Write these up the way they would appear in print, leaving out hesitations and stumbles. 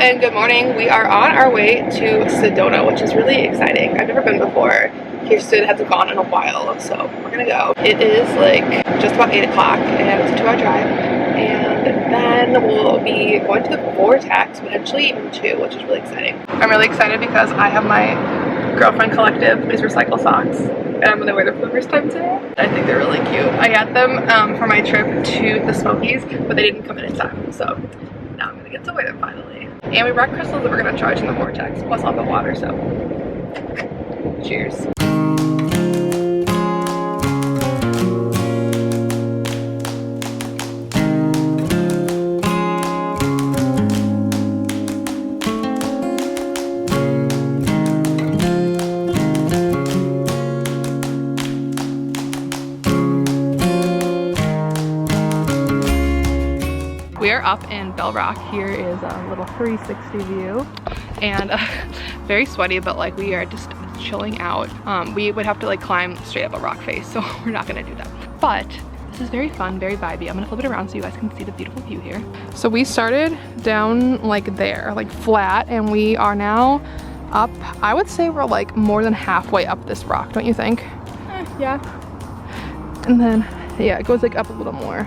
and good morning. We are on our way to Sedona, which is really exciting. I've never been before. Kirsten hasn't gone in a while, so we're gonna go. It is like just about 8 o'clock and it's a 2-hour drive, and then we'll be going to the vortex, potentially even 2, which is really exciting. I'm really excited because I have my Girlfriend Collective Please Recycle socks, and I'm gonna wear them for the first time today. I think they're really cute. I got them for my trip to the Smokies, but they didn't come in time, so now I'm gonna get to wear them finally. And we brought crystals that we're gonna charge in the vortex, plus all the water, so cheers. We are up in Bell Rock. Here is a little 360 view, and very sweaty, but like we are just chilling out. We would have to like climb straight up a rock face, so we're not gonna do that. But this is very fun, very vibey. I'm gonna flip it around so you guys can see the beautiful view here. So we started down like there, like flat, and we are now up. I would say we're like more than halfway up this rock, don't you think? Yeah. And then, yeah, it goes like up a little more.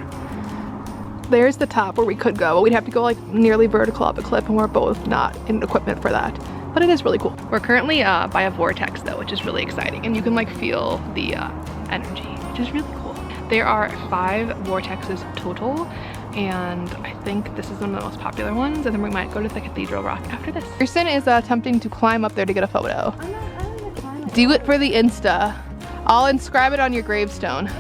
There's the top where we could go, but we'd have to go like nearly vertical up a cliff, and we're both not in equipment for that. But it is really cool. We're currently by a vortex though, which is really exciting, and you can like feel the energy, which is really cool. There are 5 vortexes total, and I think this is one of the most popular ones, and then we might go to the Cathedral Rock after this. Kirsten is attempting to climb up there to get a photo. I'm gonna climb it. Do it for the Insta. I'll inscribe it on your gravestone.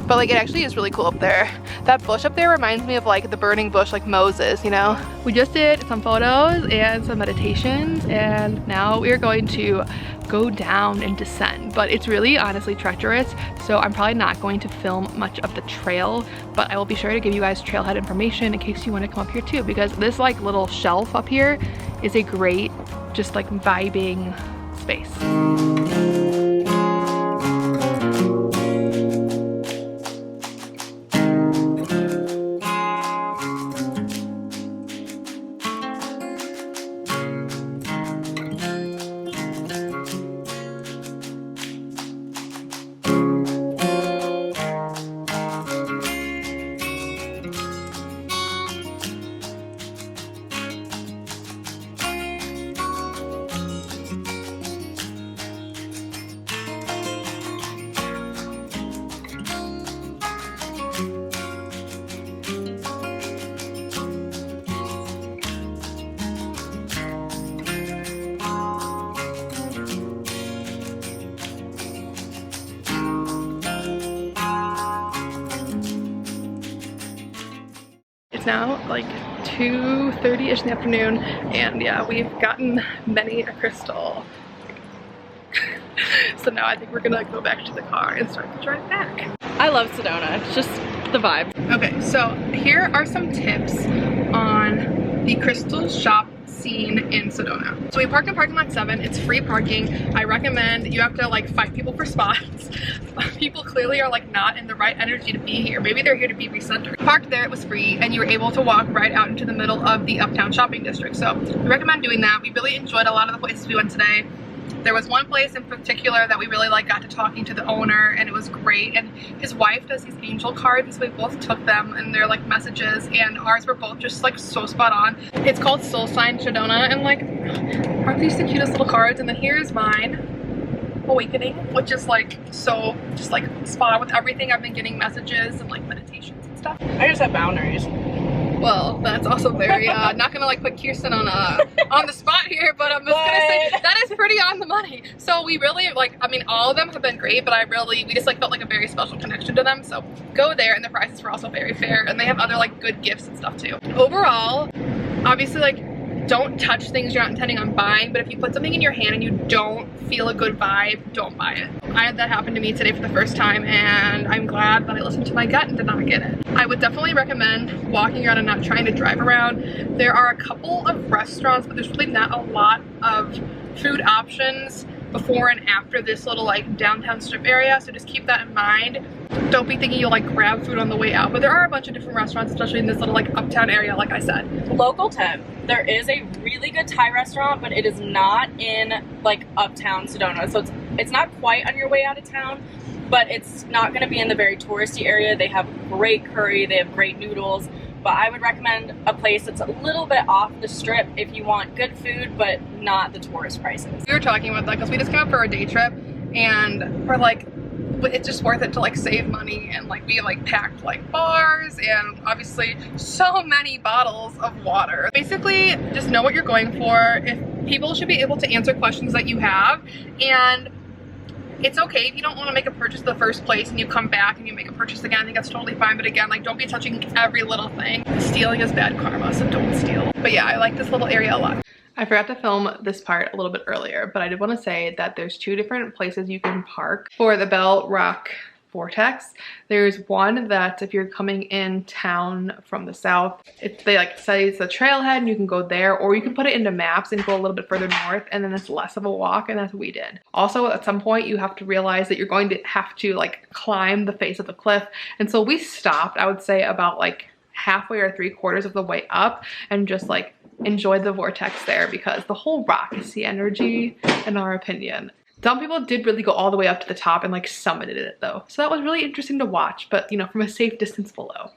But like it actually is really cool up there. That bush up there reminds me of like the burning bush, like Moses, you know? We just did some photos and some meditations, and now we are going to go down and descend. But it's really honestly treacherous, so I'm probably not going to film much of the trail, but I will be sure to give you guys trailhead information in case you want to come up here too, because this like little shelf up here is a great just like vibing space. Now like 2:30ish in the afternoon, and yeah, we've gotten many a crystal. So now I think we're gonna go back to the car and start the drive back. I love Sedona. It's just the vibe. Okay, so here are some tips on the crystal shop scene in Sedona. So we parked in parking lot 7. It's free parking. I recommend, you have to like fight people for spots. People clearly are like not in the right energy to be here. Maybe they're here to be recentered. Parked there, it was free, and you were able to walk right out into the middle of the Uptown shopping district. So we recommend doing that. We really enjoyed a lot of the places we went today. There was one place in particular that we really like, got to talking to the owner, and it was great. And his wife does these angel cards, so we both took them, and they're like messages, and ours were both just like so spot on. It's called Soul Sign Sedona, and like, aren't these the cutest little cards? And then here's mine, Awakening, which is like so just like spot on with everything. I've been getting messages and like meditations and stuff. I just have boundaries. Well, that's also very not gonna like put Kirsten on the spot here, but I'm just gonna say that is pretty on the money. So we really like, I mean, all of them have been great, but we just like felt like a very special connection to them. So go there, and the prices were also very fair, and they have other like good gifts and stuff too. Overall, obviously, like, don't touch things you're not intending on buying, but if you put something in your hand and you don't feel a good vibe, don't buy it. I had that happen to me today for the first time, and I'm glad that I listened to my gut and did not get it. I would definitely recommend walking around and not trying to drive around. There are a couple of restaurants, but there's really not a lot of food options before and after this little like downtown strip area, so just keep that in mind. Don't be thinking you'll like grab food on the way out, but there are a bunch of different restaurants, especially in this little like uptown area, like I said. Local tip, there is a really good Thai restaurant, but it is not in like uptown Sedona, so it's not quite on your way out of town, but it's not going to be in the very touristy area. They have great curry, they have great noodles, but I would recommend a place that's a little bit off the strip if you want good food but not the tourist prices. We were talking about that because we just came up for a day trip and we're like, it's just worth it to like save money, and like we like packed like bars and obviously so many bottles of water. Basically just know what you're going for. If people should be able to answer questions that you have, and it's okay if you don't want to make a purchase in the first place and you come back and you make a purchase again. I think that's totally fine, but again, like don't be touching every little thing. Stealing is bad karma, so don't steal. But yeah, I like this little area a lot. I forgot to film this part a little bit earlier, but I did want to say that there's two different places you can park for the Bell Rock vortex. There's one that if you're coming in town from the south, if they like say it's the trailhead and you can go there, or you can put it into maps and go a little bit further north, and then it's less of a walk, and that's what we did. Also, at some point you have to realize that you're going to have to like climb the face of the cliff, and so we stopped, I would say about like halfway or 3/4 of the way up, and just like enjoyed the vortex there, because the whole rock is the energy, in our opinion. Some people did really go all the way up to the top and like summited it though, so that was really interesting to watch, but you know, from a safe distance below.